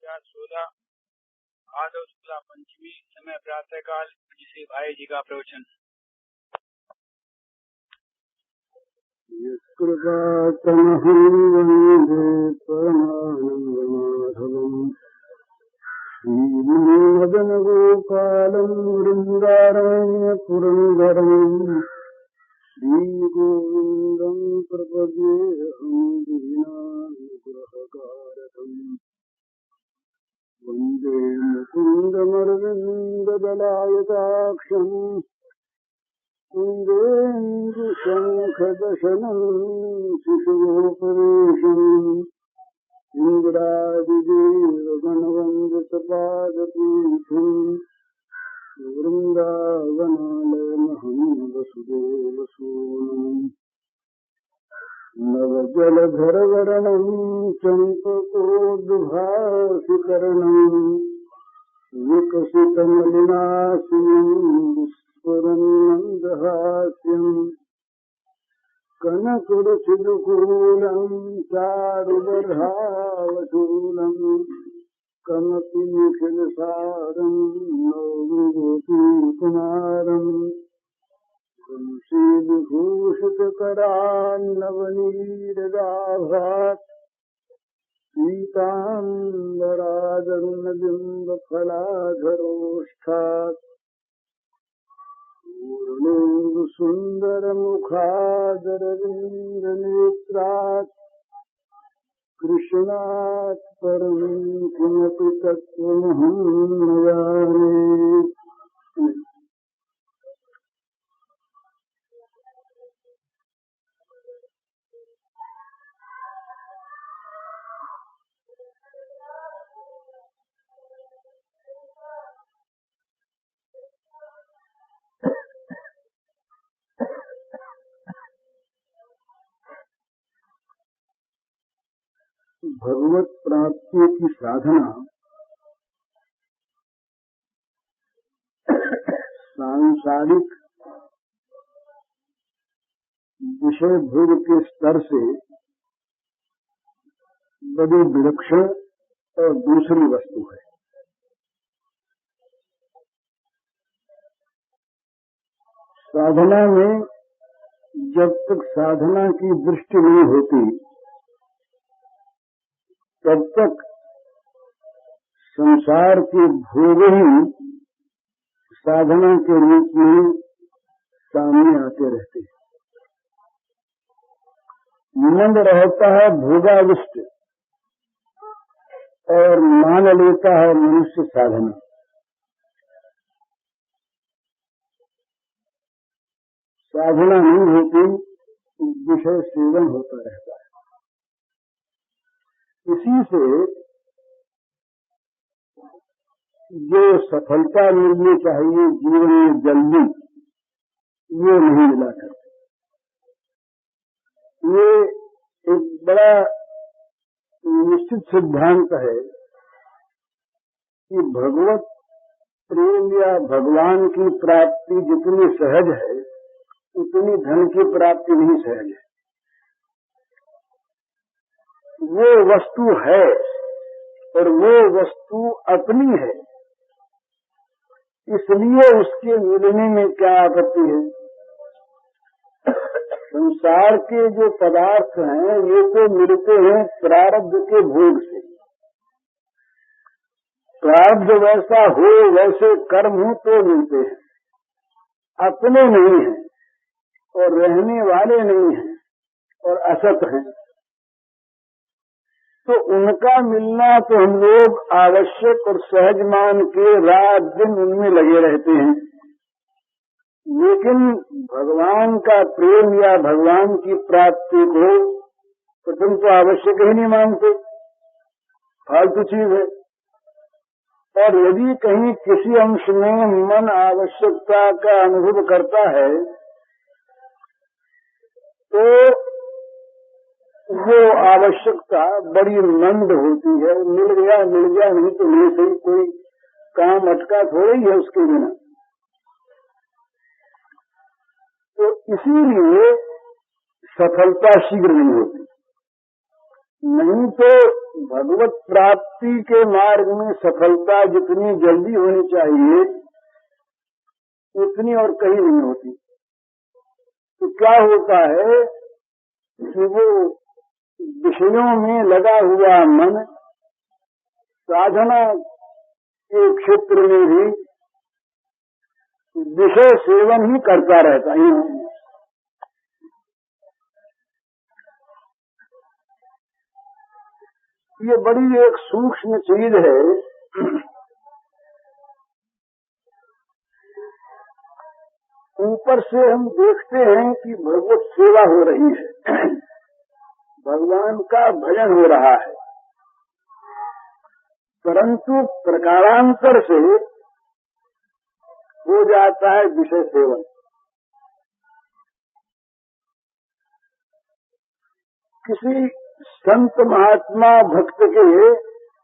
2016 आदव शुक्ला पंचमी, समय प्रातःकाल, जिसे भाई जी का प्रवचन। कृपातमहं वन्दे परमानन्दमाधवम् श्रीमदनगोपालं वृन्दारण्यपुरन्दरम् श्रीगोविन्दं प्रपद्येऽहं दीनानुग्रहकारकम् वन्दे मुकुन्दमरविन्ददलायताक्षम् कुन्देन्दुशङ्खदशनं शिशुगोपवेशम् इन्द्रादिदेवगणवन्दितपादपीठम् वृन्दावनालयमहं वसुदेवसूनुम् नवजलधरवरणं चम्पकोद्भासिकरणम् विकसितमलिनाशिनीं विस्फुरन्मन्दहास्यम् कनकरुचिदुकूलं चारुबर्हावशूलम् कमपि निखिलसारं नौमि गोपीकुमारम् वंशीविभूषितकरान्नवनीरदाभात् पीताम्बरादरुणबिम्बफलाधरोष्ठात् पूर्णेन्दुसुन्दरमुखादरविन्दनेत्रात् कृष्णात् परं किमपि तत्त्वमहं न जाने। भगवत प्राप्ति की साधना सांसारिक विषय भोग के स्तर से बड़ी विलक्षण और दूसरी वस्तु है। साधना में जब तक साधना की दृष्टि नहीं होती तब तक संसार के भोग ही साधना के रूप में सामने आते रहते हैं। मन रहता है भोगाविष्ट और मान लेता है मनुष्य साधना। साधना नहीं होती, विषय सेवन होता रहता है। इसी से जो सफलता मिलनी चाहिए जीवन में जल्दी, ये नहीं मिला करती। ये एक बड़ा निश्चित सिद्धांत है कि भगवत प्रेम या भगवान की प्राप्ति जितनी सहज है उतनी धन की प्राप्ति नहीं सहज है। वो वस्तु है और वो वस्तु अपनी है, इसलिए उसके मिलने में क्या आपत्ति है। संसार के जो पदार्थ हैं ये तो मिलते हैं प्रारब्ध के भोग से। प्रारब्ध वैसा हो, वैसे कर्म हो तो मिलते हैं, अपने नहीं हैं और रहने वाले नहीं हैं और असत हैं। तो उनका मिलना तो हम लोग आवश्यक और सहज मान के रात दिन उनमें लगे रहते हैं, लेकिन भगवान का प्रेम या भगवान की प्राप्ति को प्रथम तो आवश्यक ही नहीं मानते, फालतू चीज है। और यदि कहीं किसी अंश में मन आवश्यकता का अनुभव करता है तो वो आवश्यकता बड़ी मंद होती है। मिल गया नहीं तो नहीं सही, कोई काम अटका थोड़ा ही है उसके बिना। तो इसीलिए सफलता शीघ्र नहीं होती। नहीं तो भगवत प्राप्ति के मार्ग में सफलता जितनी जल्दी होनी चाहिए उतनी और कहीं नहीं होती। तो क्या होता है कि वो विषयों में लगा हुआ मन साधना के क्षेत्र में भी विषय सेवन ही करता रहता है। ये बड़ी एक सूक्ष्म चीज है। ऊपर से हम देखते हैं कि भगवत सेवा हो रही है, भगवान का भजन हो रहा है, परंतु प्रकारांतर से हो जाता है विषय सेवन। किसी संत महात्मा भक्त के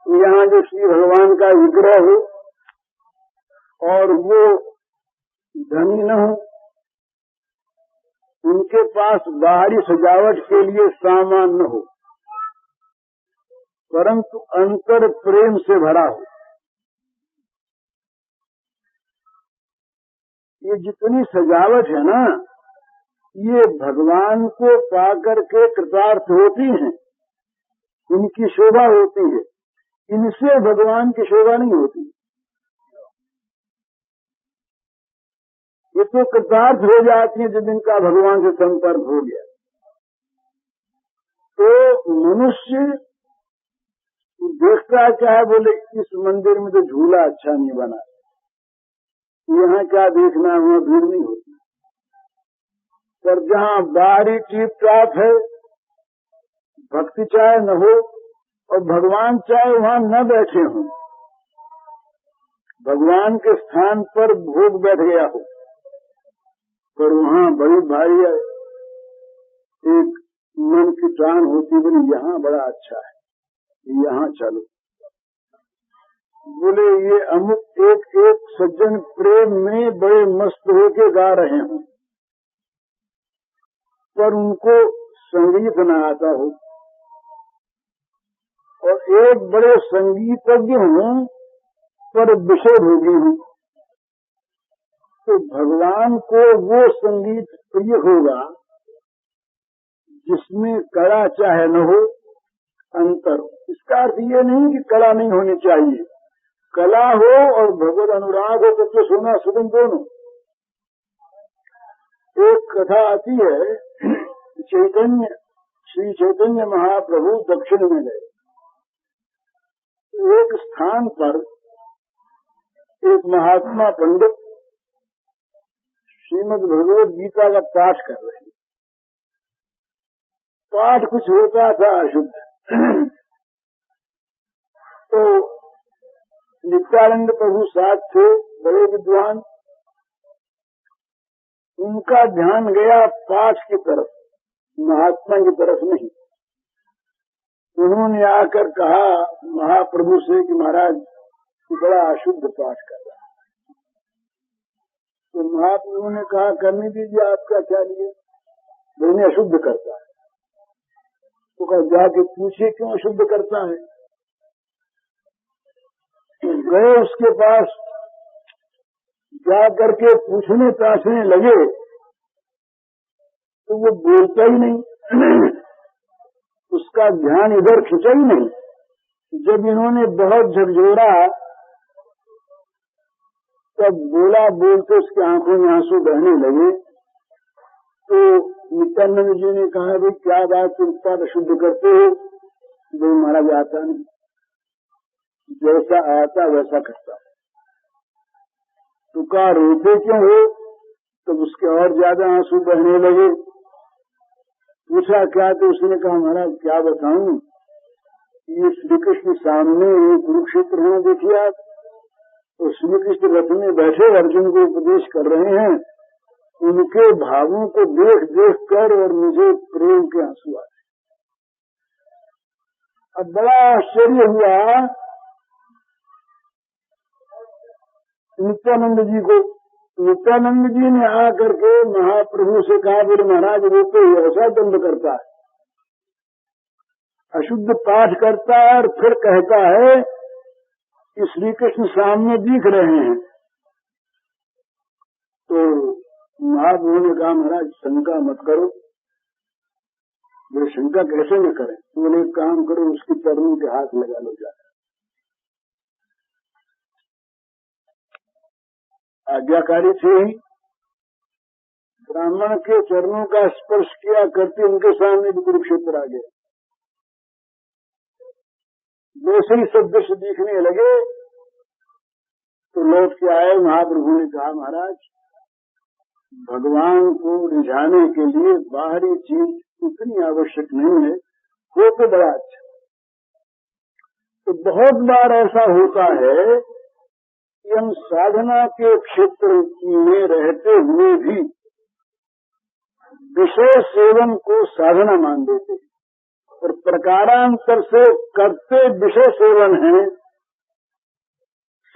यहाँ जो श्री भगवान का विग्रह हो और वो धनी न हो, उनके पास बाहरी सजावट के लिए सामान न हो, परंतु अंतर प्रेम से भरा हो, ये जितनी सजावट है ना, ये भगवान को पाकर के कृतार्थ होती हैं, इनकी शोभा होती है। इनसे भगवान की शोभा नहीं होती। ये तो कृतार्थ हो जाती है जब इनका भगवान से संपर्क हो गया। तो मनुष्य देखता क्या है, बोले इस मंदिर में तो झूला अच्छा नहीं बना, यहाँ क्या देखना, वहाँ भीड़ नहीं होती। पर जहाँ बाहरी टीप टाप है, भक्ति चाहे न हो और भगवान चाहे वहाँ न बैठे हों, भगवान के स्थान पर भोग बैठ गया हो, पर वहाँ बड़ी भारी एक मन की टान होती, बोले यहाँ बड़ा अच्छा है, यहाँ चलो। बोले ये अमुक एक एक सज्जन प्रेम में बड़े मस्त होके गा रहे हों, पर उनको संगीत न आता हो, और एक बड़े संगीतज्ञ हों पर विषय भोगी हों, तो भगवान को वो संगीत प्रिय होगा जिसमें कला चाहे न हो, अंतर हो। इसका अर्थ ये नहीं कि कला नहीं होनी चाहिए, कला हो और भगवत अनुराग हो तो सुना सुगम दोनों। एक कथा आती है, श्री चैतन्य महाप्रभु दक्षिण में गए। एक स्थान पर एक महात्मा पंडित श्रीमद् भगवद गीता का पाठ कर रहे हैं। पाठ कुछ होता था अशुद्ध, तो नित्यानंद प्रभु साथ थे, बड़े विद्वान। उनका ध्यान गया पाठ की तरफ, महात्मा की तरफ नहीं। उन्होंने आकर कहा महाप्रभु से कि महाराज बड़ा अशुद्ध पाठ कर रहा है। तो महाप्रभु ने कहा करने दीजिए, आपका क्या लिए, मैंने अशुद्ध करता है। तो कहा जाके पूछिए क्यों अशुद्ध करता है। तो गए उसके पास, जा करके पूछने ताछने लगे तो वो बोलता ही नहीं, उसका ध्यान इधर खिंचा ही नहीं। जब इन्होंने बहुत झकझोरा तब बोला, बोलते उसकी आंखों में आंसू बहने लगे। तो नित्यानंद जी ने कहा भाई क्या बात, तुम पाठ शुद्ध करते हो? भाई महाराज आता नहीं, जैसा आता वैसा करता। तो कहा रोते क्यों हो? तब उसके और ज्यादा आंसू बहने लगे। पूछा क्या? तो उसने कहा महाराज क्या बताऊं, ये श्री कृष्ण सामने ये कुरुक्षेत्र है, देखिए आप, तो श्री कृष्ण रथ में बैठे अर्जुन को उपदेश कर रहे हैं, उनके भावों को देख देख कर और मुझे प्रेम के आंसू आए। अब बड़ा आश्चर्य हुआ नित्यानंद जी को। नित्यानंद जी ने आकर के महाप्रभु से कहा, बोले महाराज वो तो ऐसा दंड करता है, अशुद्ध पाठ करता है और फिर कहता है कि श्री कृष्ण सामने दिख रहे हैं, तो महाप्रभु ने कहा महाराज शंका मत करो। ये शंका कैसे न करें? बोले एक काम करो, उसके चरणों के हाथ लगा लो जाकर। आज्ञाकारी थे ही, ब्राह्मण के चरणों का स्पर्श किया करते उनके सामने भी कुरुक्षेत्र आ गया। जैसे ही सब दृश्य दिखने लगे तो लौट के आए। महाप्रभु ने कहा महाराज भगवान को रिझाने के लिए बाहरी चीज उतनी आवश्यक नहीं है, हो तो बड़ा अच्छा। तो बहुत बार ऐसा होता है कि हम साधना के क्षेत्र में रहते हुए भी विषय सेवन को साधना मान देते हैं और प्रकारांतर से करते विषय सेवन है,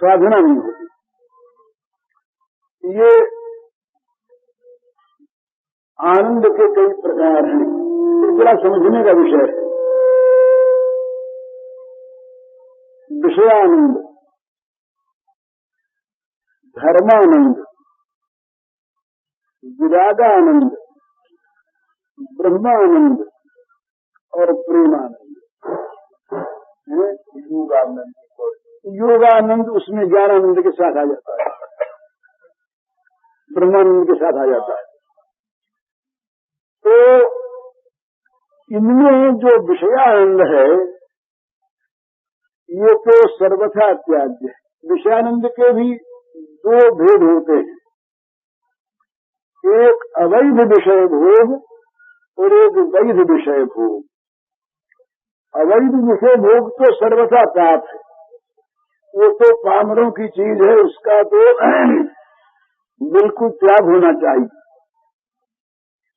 साधना नहीं होती। ये आनंद के कई प्रकार हैं, तो बड़ा समझने का विषय है। विषयानंद, धर्मानंद, विरागानंद, ब्रह्मानंद और प्रेमानंद। योगानंद, योगानंद उसमें ज्ञानानंद के साथ आ जाता है, ब्रह्मानंद के साथ आ जाता है। तो इनमें जो विषयानंद है ये तो सर्वथा त्याज्य है। विषयानंद के भी दो भेद होते हैं, एक अवैध विषय भोग और एक वैध विषय भोग। अवैध विषय भोग तो सर्वथा पाप है, वो तो पामरों की चीज है, उसका तो बिल्कुल त्याग होना चाहिए।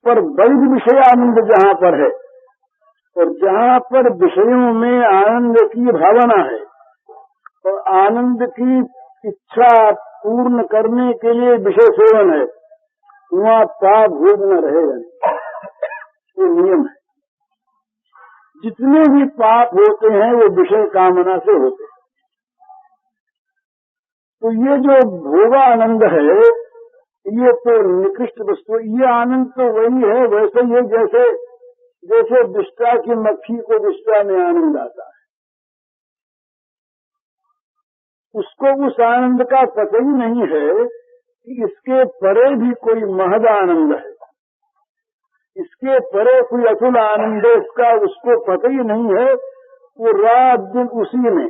पर वैध विषय आनंद जहाँ पर है और जहाँ पर विषयों में आनंद की भावना है और आनंद की इच्छा पूर्ण करने के लिए विषय सेवन है, वहाँ पाप भोग न रहेगा, ये नियम है। जितने भी पाप होते हैं वो विषय कामना से होते हैं। तो ये जो भोगानंद है ये तो निकृष्ट वस्तु, ये आनंद तो वही है वैसे ये जैसे विष्टा की मक्खी को विष्टा में आनंद आता है, उसको उस आनंद का पता ही नहीं है कि इसके परे भी कोई महद आनंद है, इसके परे कोई अतुल आनंद है, इसका उसको पता ही नहीं है। वो रात दिन उसी में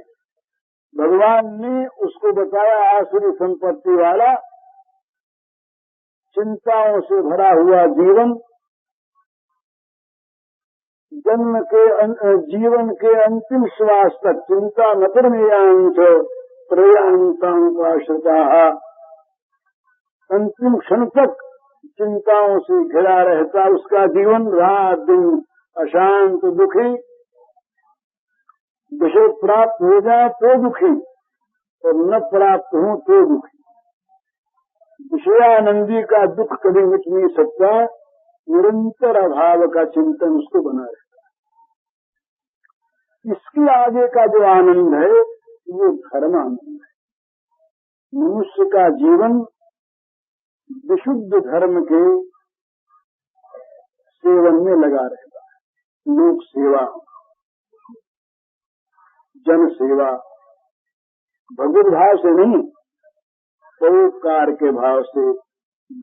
भगवान ने उसको बताया आसुरी संपत्ति वाला, चिंताओं से भरा हुआ जीवन, जीवन के अंतिम श्वास तक चिंता न परमेयांत प्रयांतांश्रिता, अंतिम क्षण तक चिंताओं से घिरा रहता उसका जीवन, रात दिन अशांत दुखी, विषय प्राप्त हो जाए तो दुखी और न प्राप्त हो तो दुखी। विषयानंदी का दुख कभी मिट नहीं सकता, निरंतर अभाव का चिंतन उसको बना रहता है। इसके आगे का जो आनंद है वो धर्मानंद है। मनुष्य का जीवन विशुद्ध धर्म के सेवन में लगा रहता है। लोक सेवा, जन सेवा, भगवत भाव से नहीं, परोपकार के भाव से,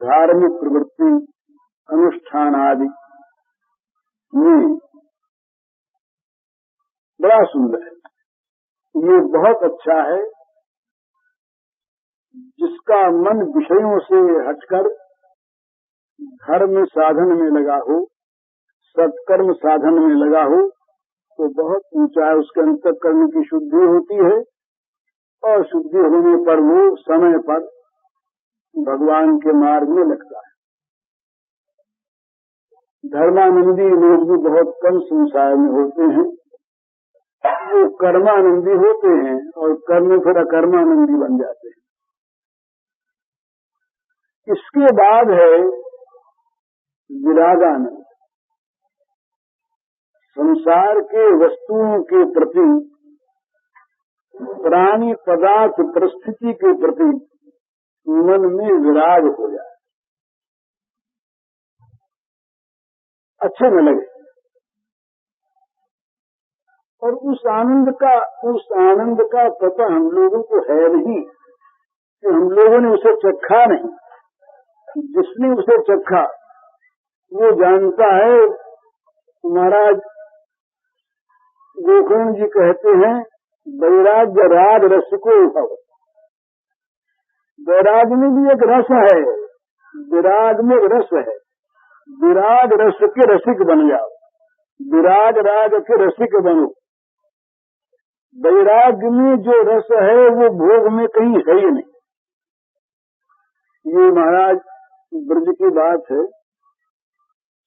धार्मिक प्रवृत्ति, अनुष्ठान आदि में बड़ा सुंदर है। ये बहुत अच्छा है। जिसका मन विषयों से हटकर धर्म साधन में लगा हो, सत्कर्म साधन में लगा हो, तो बहुत ऊंचा है। उसके अंतःकरण की शुद्धि होती है और शुद्धि होने पर वो समय पर भगवान के मार्ग में लगता है। धर्मानंदी लोग भी बहुत कम संसार में होते हैं, वो कर्मानंदी होते हैं और कर्म फिर अकर्मानंदी बन जाते हैं। इसके बाद है विरागानंद। संसार के वस्तुओं के प्रति, प्राणी पदार्थ परिस्थिति के प्रति मन में विराग हो जाए, अच्छे न लगे। और उस आनंद का पता हम लोगों को है नहीं, कि हम लोगों ने उसे चखा नहीं। जिसने उसे चखा वो जानता है। महाराज गोकर्ण जी कहते हैं, वैराग्य राग रस को उठाओ। वैराग में भी एक रस है, विराग में रस है। विराग रस के रसिक बन जाओ, विराग राग के रसिक बनो। वैराग्य में जो रस है वो भोग में कहीं है ही नहीं। ये महाराज ब्रज की बात है,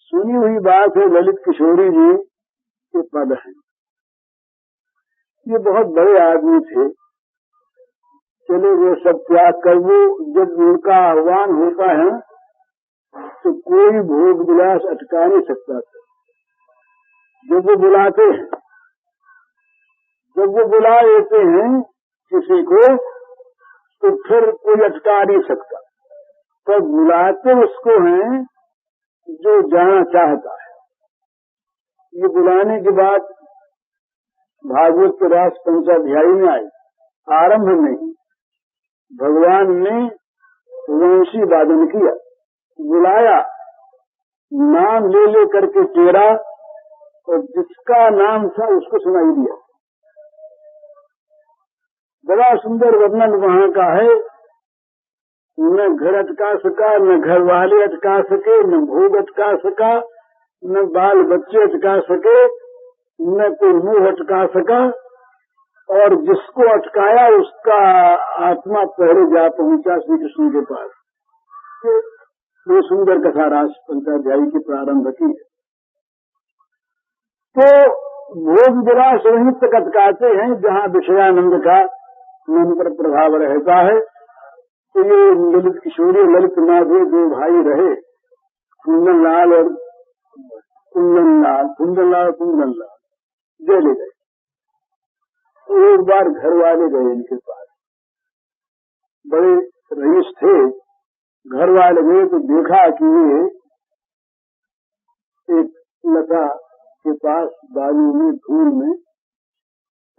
सुनी हुई बात है, ललित किशोरी जी के पद हैं। ये बहुत बड़े आदमी थे, चले वो सब त्याग कर वो जब उनका आह्वान होता है तो कोई भोग विलास अटका नहीं सकता था। जब वो बुलाते हैं, जब वो बुला लेते हैं किसी को तो फिर कोई अटका नहीं सकता। तो बुलाते उसको हैं जो जाना चाहता है। ये बुलाने के बाद भागवत के रास पंचाध्यायी में आई, आरंभ में भगवान ने वंशी वादन किया, बुलाया, नाम ले ले करके टेरा, और जिसका नाम था उसको सुनाई दिया। बड़ा सुंदर वर्णन वहां का है। न घर अटका सका, न घर वाले अटका सके, न भोग अटका सका, न बाल बच्चे अटका सके, न कोई मुंह अटका सका। और जिसको अटकाया उसका आत्मा पहले जा पहुंचा श्री कृष्ण के पास। ये सुंदर कथा रास पंचाध्यायी की प्रारंभ की है। तो भोग विलास वहीं तक अटकाते हैं जहाँ विषयानंद का मन पर प्रभाव रहता है। तो ये ललित किशोरी ललित माधव दो भाई रहे, कुंदन लाल और कुंदन लाल जय ले गए। तो एक बार घर वाले गए इनके पास, बड़े रईस थे। घर वाले गए तो देखा कि ये एक लता के पास बालू में धूल में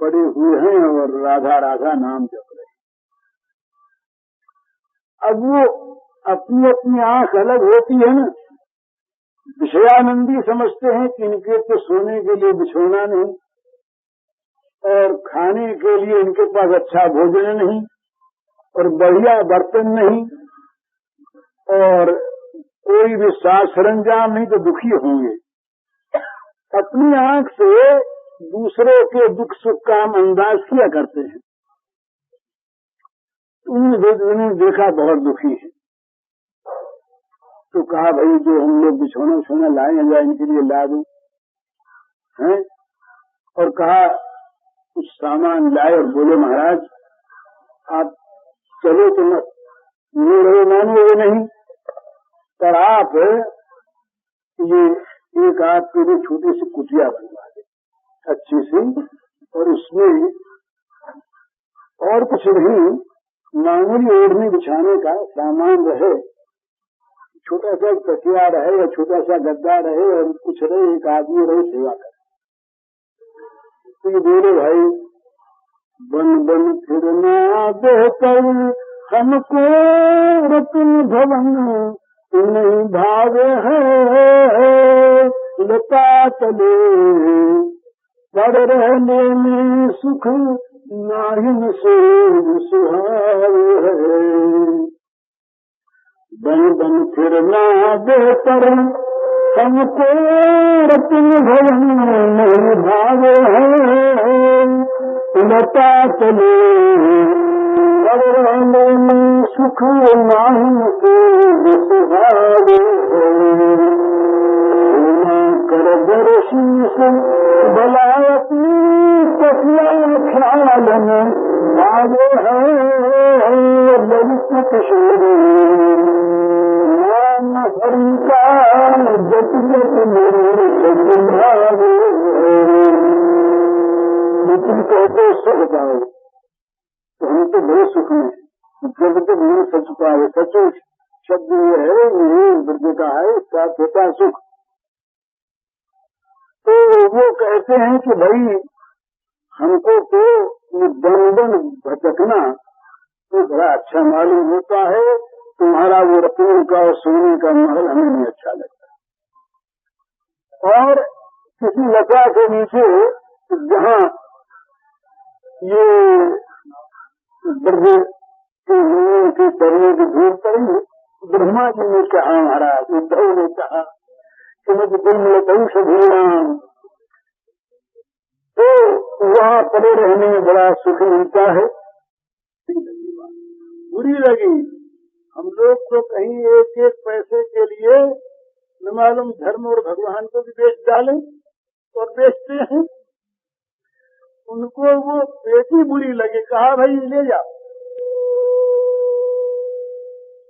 पड़े हुए हैं और राधा राधा नाम जप रहे। अब वो अपनी अपनी आंख अलग होती है ना, विषयानंदी समझते हैं कि इनके तो सोने के लिए बिछोना नहीं और खाने के लिए इनके पास अच्छा भोजन नहीं और बढ़िया बर्तन नहीं और कोई भी साज सरंजाम नहीं, तो दुखी होंगे। अपनी आंख से दूसरे के दुख सुख का हम अंदाज किया करते हैं। उन्होंने देखा बहुत दुखी है, तो कहा भाई जो हम लोग बिछोना उछोना लाए हैं इनके लिए ला दूं, हैं? और कहा कुछ सामान लाए और बोले महाराज आप चलो तो मत, ये रहे मानो ये नहीं, पर आप ये एक आपके लिए छोटी सी कुटिया बनवा दे अच्छी सी, और उसमें और कुछ नहीं, मामूली ओढ़ने बिछाने का सामान रहे, छोटा सा तकिया रहे या छोटा सा गद्दा रहे और कुछ रहे, एक आदमी रहे सेवा करे। तो ये बोले भाई बन बन फिरना बेहतर हमको रत्न भवन नहीं भावे है, लता तले पड़ रहने में सुख नाहिन से सुहावे है। बन बन फिरना बेहतर हमको रत्न भवन नहीं भावे है, लता तले पड़ रहने में सुख नाहिन से सुहावे है। कर दर्शीस बलायती तकिया ख्यालन भावे है, ललित किशोरी नाम हरि का जप जप मेरे भावे कहते सुख पाओ, तो हम तो बड़े सुख में, जब तक मन सच पाए, सच शब्द ये है, ये ब्रज का है, इसका होता है सुख। तो वो कहते हैं कि भाई हमको तो दंडन भटकना तो बड़ा अच्छा मालूम होता है, तुम्हारा वो रत्नों का और सोने का महल हमें नहीं अच्छा लगता। और किसी लता के नीचे जहाँ ये ब्रज के लोगों के चरणों की धूल पड़ी, ब्रह्मा जी ने कहा, महाराज उद्धव ने कहा कि मुझे बिमलतंश भूलाम, तो वहाँ पड़े रहने में बड़ा सुख मिलता है। बुरी लगी, हम लोग तो कहीं एक एक पैसे के लिए न मालूम धर्म और भगवान को भी बेच डालें और बेचते हैं। उनको वो बेटी बुरी लगी, कहा भाई ले जाओ।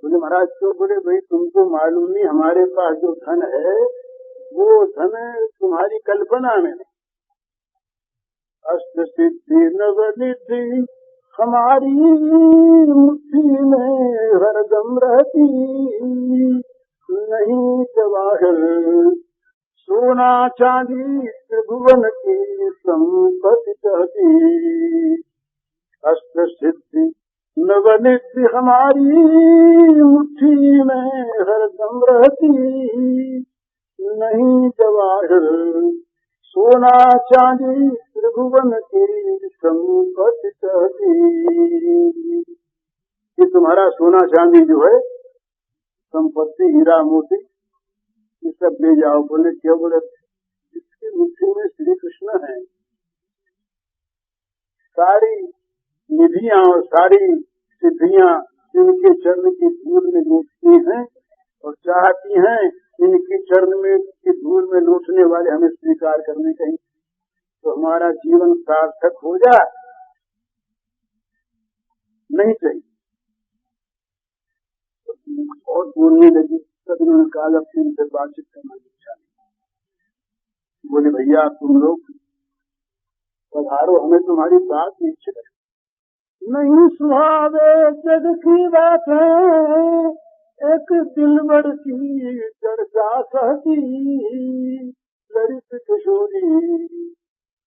बोले महाराज, तो बोले भाई तुमको मालूम नहीं, हमारे पास जो धन है वो धन तुम्हारी कल्पना में नहीं। अष्ट सिद्धि नवनिधि हमारी मुट्ठी में हरदम रहती, नहीं जवाहर सोना चांदी त्रिभुवन की संपत्ति चाहती। अष्ट सिद्धि नवनिधि हमारी मुट्ठी में हरदम रहती, नहीं जवाहर सोना चांदी त्रिभुवन की संपत्ति चाहती। ये तुम्हारा सोना चांदी जो है, संपत्ति हीरा मोती, ये सब ले जाओ। बोले क्या? बोले इसकी मुट्ठी में श्री कृष्ण है, सारी निधियां और सारी सिद्धियां इनके चरण की धूल में लूटती हैं और चाहती हैं इनकी चरण में की धूल में लूटने वाले हमें स्वीकार करने कहीं, तो हमारा जीवन सार्थक हो जाए। नहीं चाहिए। और बोलने लगी, तब उन्होंने कहा अब से बातचीत करना इच्छा नहीं। बोले भैया तुम लोग पधारो, हमें तुम्हारी बात इच्छा नहीं। सुहावे जग की बात है, एक दिलबर की चर्चा सहती, ललित किशोरी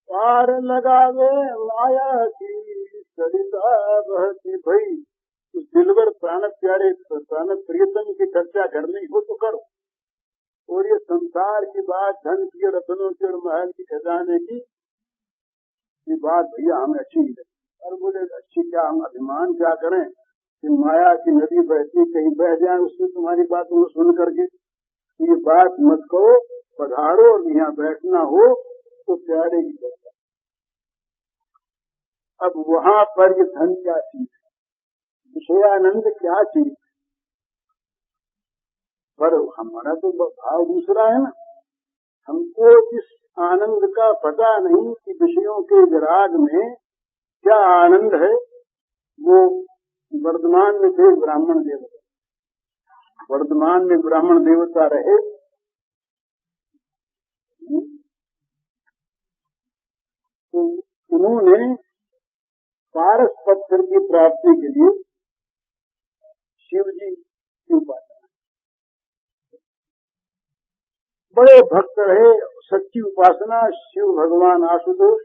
पार लगावे माया की सरिता बहती। भाई उस दिलबर प्राण प्यारे प्राण प्रियतम की चर्चा करनी हो तो करो, और ये संसार की बात, धन की, रत्नों की और महल की खजाने की, ये बात भैया हमें अच्छी नहीं लगी। और बोले अच्छी क्या, हम अभिमान क्या करें कि माया की नदी बहती, कहीं बह जाए उसमें तुम्हारी बात को सुन करके। ये बात मत कहो, पधारो और यहाँ बैठना हो तो प्यारे की चर्चा। अब वहाँ पर ये धन क्या चीज है, विषयानंद क्या चीज, पर हमारा तो भाव दूसरा है ना। हमको इस आनंद का पता नहीं कि विषयों के विराग में क्या आनंद है। वो वर्धमान में थे ब्राह्मण देवता, वर्धमान में ब्राह्मण देवता रहे, तो उन्होंने पारस पत्थर की प्राप्ति के लिए शिव जी की उपासना, बड़े भक्त रहे, सच्ची उपासना। शिव भगवान आशुतोष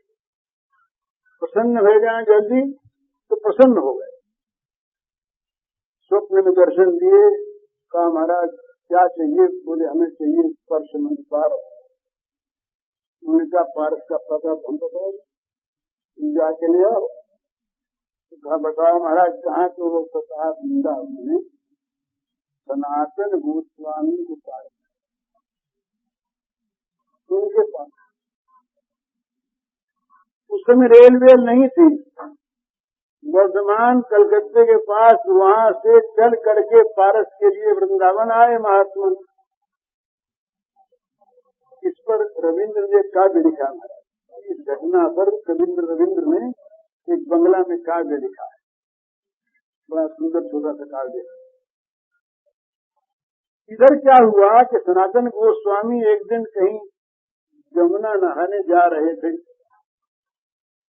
प्रसन्न हो गए, जल्दी तो प्रसन्न हो गए। स्वप्न में दर्शन दिए, कहा महाराज क्या चाहिए? बोले हमें चाहिए स्पर्श मंद पारस। उन्होंने कहा पारस का पता हम बताओ, जाके ले आओ। कहा बताओ महाराज कहाँ? तो वो पता ढूंढा उन्होंने, सनातन गोस्वामी के पास, उनके पास। उस समय रेलवे नहीं थी, वर्धमान कलकत्ते के पास, वहां से चल करके पारस के लिए वृंदावन आए महात्मा। इस पर रविंद्र ने काव्य लिखा है। इस घटना पर रविंद्र ने एक बंगला में काव्य लिखा है, बड़ा सुंदर छोटा सा काव्य। इधर क्या हुआ कि सनातन गोस्वामी एक दिन कहीं यमुना नहाने जा रहे थे,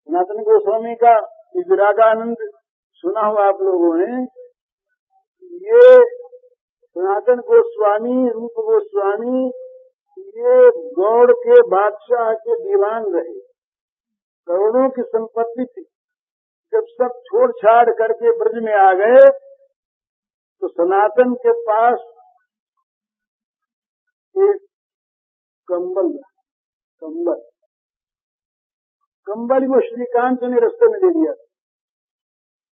सनातन गोस्वामी का विरागानंद सुना हो आप लोगों ने। ये सनातन गोस्वामी, रूप गोस्वामी, ये गौड़ के बादशाह के दीवान रहे, करोड़ों की संपत्ति थी। जब सब छोड़ छाड़ करके ब्रज में आ गए तो सनातन के पास एक कंबल वो श्रीकांत ने रास्ते में दे दिया।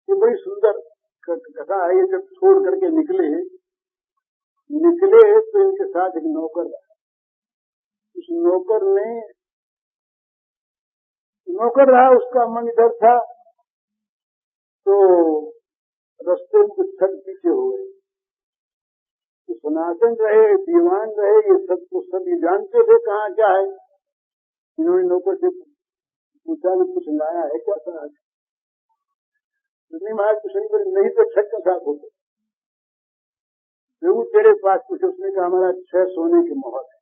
ये बड़ी सुंदर कथा है। ये जब छोड़ करके निकले तो इनके साथ एक नौकर था। उस नौकर रहा, उसका मन इधर था, तो रास्ते में कुछ थक पीछे हो गए। तो सनातन रहे, दीवान रहे, ये सब ये जानते थे कहाँ क्या है। इन्होंने नौकर से पूछा कि कुछ लाया है क्या साथ? नहीं महाराज कुछ नहीं तो छठ का साथ होता। जरूर तेरे पास कुछ। उसने कहा हमारा 6 सोने की मोहर है।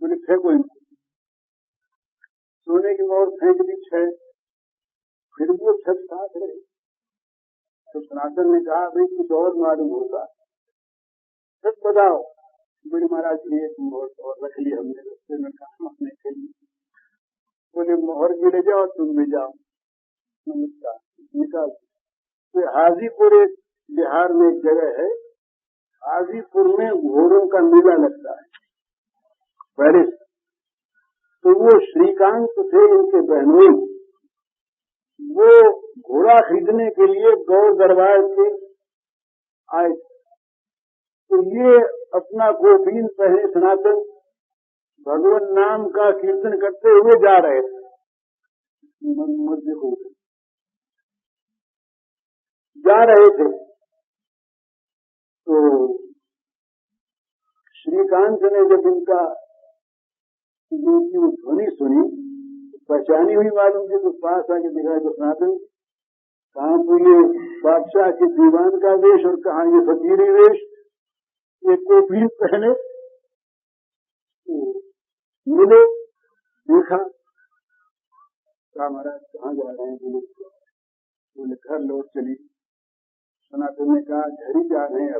बोले फेंको इनको। सोने की मोहर फेंक दी 6, फिर भी वो 6 साथ रहे। तो सनातन ने कहा भाई कुछ और मालूम होगा, सच बताओ। बोले महाराज एक मोहर और रख ली हमने रास्ते में काम आने के लिए। बोले मोहर भी ले जाओ, तुम भी जाओ। नमस्कार निकाल। तो हाजीपुर एक बिहार में एक जगह है, हाजीपुर में घोड़ों का मेला लगता है पहले। तो वो श्रीकांत थे इनके बहनोई, वो घोड़ा खरीदने के लिए गौर दरबार से आए। तो ये अपना गोपीन पहले सनातन भगवान नाम का कीर्तन करते हुए जा रहे थे। तो श्रीकांत ने जब इनका वो ध्वनि सुनी, पहचानी हुई मालूम थी। तो पास आके दिखाया तो सनातन, कहाँ तो ये बादशाह के दीवान का वेश और कहाँ ये फकीरी वेश, ये कोपीन पहने। मिले, देखा, कहा महाराज कहाँ जा रहे हैं? बोले घर लौट चली। सनातन ने कहा घर ही जा रहे हैं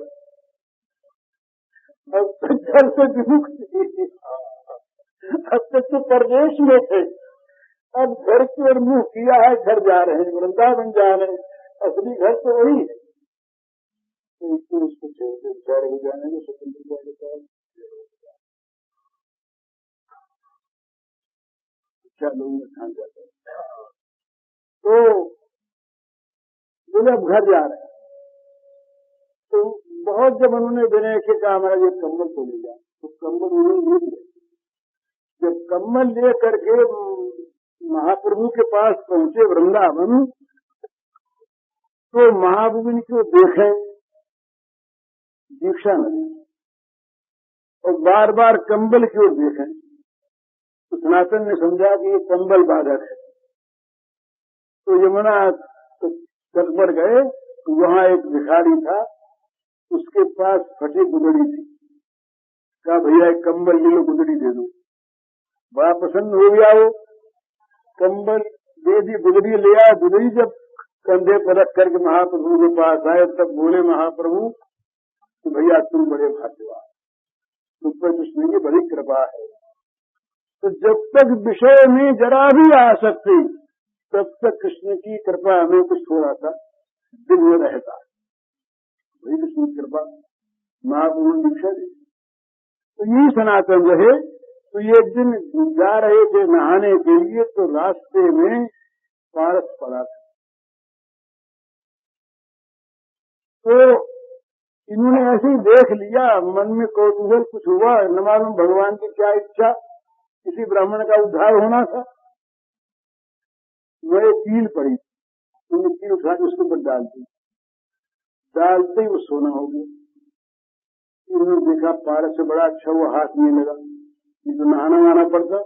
अब घर से विमुख थी। अब तक तो परदेश में थे, अब घर की ओर मुंह किया है, घर जा रहे हैं, वृंदावन जा रहे हैं। असली घर तो वही है। तो उसको छोड़ हो जाने को स्वतंत्रता के साथ क्या लोगों में खान जाता है। तो बोले अब घर जा रहे हैं। तो बहुत जब उन्होंने विनय के कहा हमारा ये कम्बल तो ले जाए, तो कम्बल उन्होंने ले लिया। जब कम्बल ले करके महाप्रभु के पास पहुंचे वृंदावन, तो महाप्रभु को देखे दीक्षा नहीं, और बार बार कंबल की ओर देखें। तो सनातन ने समझा कि ये कंबल बाधक है। तो यमुना तट पर गए, तो वहां एक भिखारी था, उसके पास फटी गुदड़ी थी। कहा भैया एक कंबल ले लो, गुदड़ी दे दो। बड़ा पसंद हो गया वो, कंबल दे दी, गुदड़ी ले आया। गुदड़ी जब कंधे पर रख करके महाप्रभु के पास आए, तब बोले महाप्रभु तो भैया तुम बड़े भाग्यवान, तुम पर कृष्ण की बड़ी कृपा है। तो जब तक विषय में जरा भी आ सकती, तब तक कृष्ण की कृपा हमें कुछ थोड़ा सा दिल में रहता है। वही कृष्ण की कृपा महाप्रभु दीक्षा दी। तो यही सनातन रहे। तो ये एक दिन जा रहे थे नहाने के लिए, तो रास्ते में पारस पड़ा था। तो इन्होंने ऐसे ही देख लिया, मन में कौतूहल कुछ हुआ, न मालूम भगवान की क्या इच्छा, किसी ब्राह्मण का उद्धार होना था। वह कील पड़ी, उन्होंने कील उठा के उसके ऊपर डाल दी। डालते ही वो सोना हो गया। उन्होंने देखा पारस से बड़ा अच्छा वो हाथ नहीं लगा, नहीं तो नहाना वहाना पड़ता।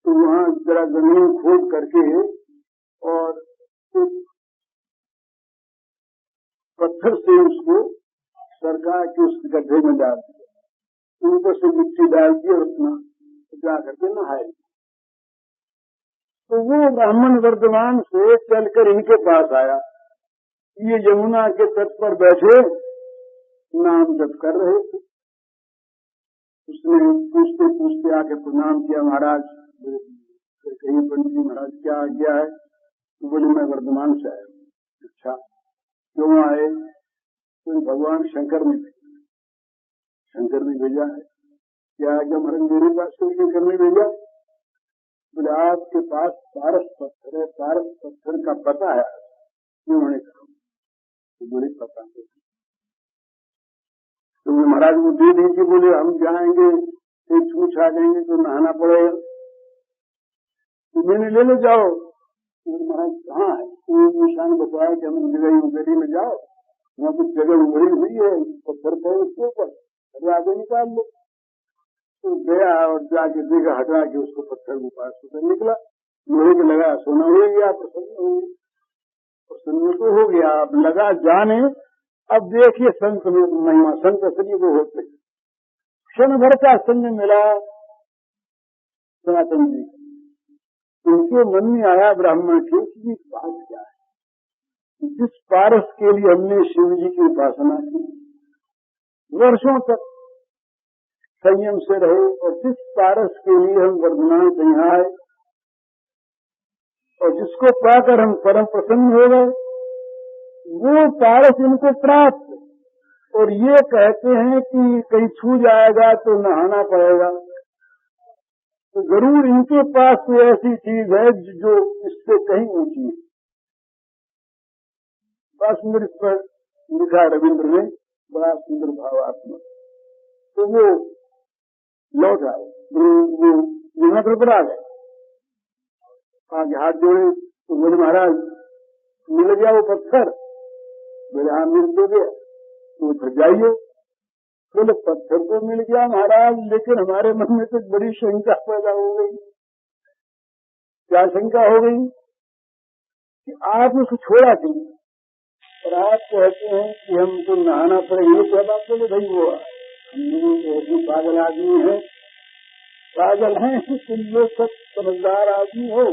तो वहां जरा जमीन खोद करके और पत्थर से उसको सरका के उस गड्ढे में डाल दिया, ऊपर से मिट्टी डाल दी और अपना जा करके नहाए। तो वो ब्राह्मण वर्धमान से चलकर इनके पास आया। ये यमुना के तट पर बैठे नाम जप कर रहे थे। उसने पूछते पूछते आके प्रणाम किया, महाराज कहिए पंडित जी महाराज क्या आज्ञा है? तो बोले मैं वर्धमान से आया। अच्छा क्यों आए? तो भगवान शंकर ने भेजा है। क्या आज्ञा महाराज? मेरे पास तो शंकर ने भेजा। बोले आपके पास पारस पत्थर है, पारस पत्थर का पता है? उन्होंने कहा। तो बोले पता नहीं। तो महाराज वो दे दीजिए। बोले हम जाएंगे एक छूछ आ जाएंगे तो नहाना पड़ेगा। तो मैंने ले लो जाओ। तो महाराज कहाँ है? तो निशान बताया कि हम जगह उगरी में जाओ, वहाँ कुछ जगह उगड़ी हुई है पत्थर पर, उसके ऊपर आगे निकाल लो। तो गया और जाके देखा, हटा के उसको पत्थर के पास उतर निकला। लोहे के लगा सोना हो गया, प्रसन्न तो हो गया। अब लगा जाने। अब देखिए संत में महिमा, संत असली वो होते क्षण भर का संग मिला सनातन जी। उनके मन में आया ब्राह्मण के कि बात क्या है? जिस पारस के लिए हमने शिव जी की उपासना की, वर्षों तक संयम से रहे, और जिस पारस के लिए हम वर्धमान से यहाँ आए और जिसको पाकर हम परम प्रसन्न हो गए, वो पारस इनको प्राप्त। और ये कहते हैं कि कहीं छू जाएगा तो नहाना पड़ेगा। तो जरूर इनके पास तो ऐसी चीज है जो इससे कहीं ऊंची है। बड़ा सुंदर इस पर लिखा रविंद्र ने, बड़ा सुंदर भावात्मक। तो वो लौट आए, वो यहाँ पर आ गए, आगे हाथ जोड़े। तो बोले महाराज मिल गया वो पत्थर? बोले हाँ मिल तो गया। तो फिर जाइए। बोले पत्थर तो मिल गया महाराज, लेकिन हमारे मन में तो बड़ी शंका पैदा हो गई। क्या शंका हो गई? कि आप उसको छोड़ा क्यों? और आप कहते हैं कि हमको नहाना पड़ेगा। ये क्या बात? बोले भाई वो हम ऐसे पागल आदमी है, पागल हैं तुम लोग, सब समझदार आदमी हो,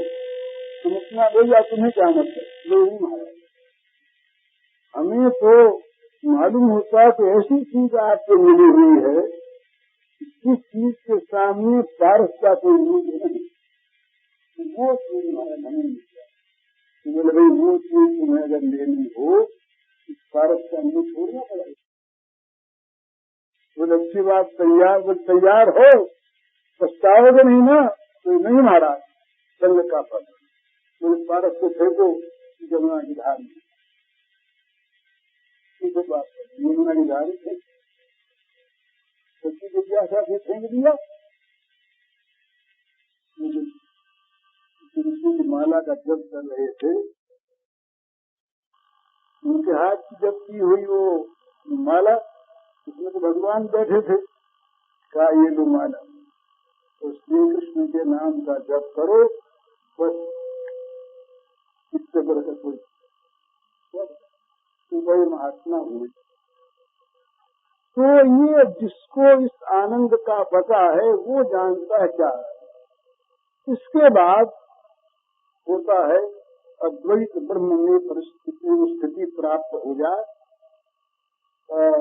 तुम इतना ले जा, तुम्हें क्या मतलब? नहीं महाराज, हमें तो मालूम होता है कि ऐसी चीज आपको मिली हुई है जिस चीज के सामने पारस का कोई रूप नहीं, वो चीज महाराज हमें मिलता है। बोले भाई वो चीज तुम्हें अगर लेनी हो इस पारस का हमें छोड़ना पड़ेगा। बोले अच्छी बात, तैयार? बोले तैयार हो, पछताओगे नहीं ना? तो नहीं महाराज, संग का पद। बोले पारस को फेंको जमुना की धार में। बात यमुना की धार थे, सच्ची जिज्ञासा से फेंक दिया। तुलसी की माला का जप कर रहे थे, उनके हाथ की जब की हुई वो माला, उसमें तो भगवान बैठे थे। कहा ये लो माला, तो श्री कृष्ण के नाम का जप करो, बस इससे बरकत हुई। तो बड़े महात्मा हुए। तो ये जिसको इस आनंद का पता है वो जानता है क्या है। इसके बाद होता है अद्वैत ब्रह्म में परिस्थिति स्थिति प्राप्त हो जाए, और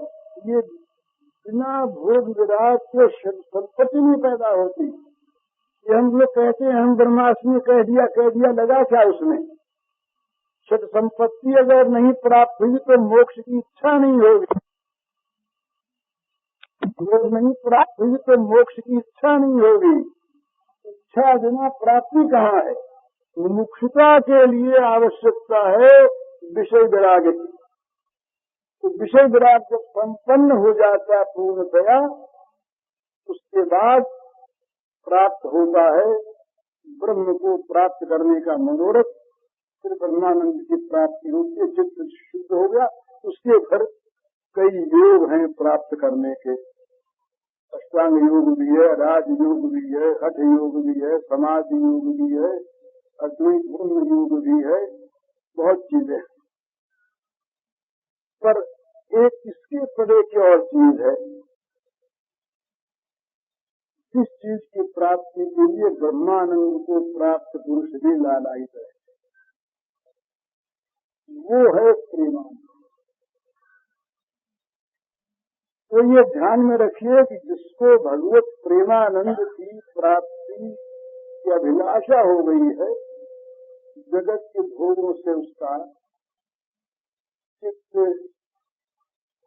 ये बिना भोग विराग के संपत्ति नहीं पैदा होती। ये हम लोग कहते हैं हम ब्रह्मास्मि कह दिया, लगा क्या उसमें? सत संपत्ति अगर नहीं प्राप्त हुई तो मोक्ष की इच्छा नहीं होगी, भोग नहीं प्राप्त हुई तो मोक्ष की इच्छा नहीं होगी। इच्छा बिना प्राप्ति कहाँ है? मुमुक्षुता के लिए आवश्यकता है विषय विराग की। तो विषय विराग जब संपन्न हो जाता है पूर्णतया, उसके बाद प्राप्त होता है ब्रह्म को प्राप्त करने का मनोरथ। फिर ब्रह्मानंद की प्राप्ति होती है, चित्त शुद्ध हो गया। उसके फिर कई योग हैं प्राप्त करने के, अष्टांग योग भी है, राज योग भी है, हठ योग भी है, समाधि योग भी है, अद्वैत ब्रह्म योग भी है, बहुत चीजें। पर एक इसके परे की और चीज है, जिस चीज की प्राप्ति के लिए ब्रह्मानंद को प्राप्त पुरुष भी लालायित है, वो है प्रेमानंद। तो ये ध्यान में रखिए कि जिसको भगवत प्रेमानंद की प्राप्ति की अभिलाषा हो गई है, जगत के भोगों से उसका चित्त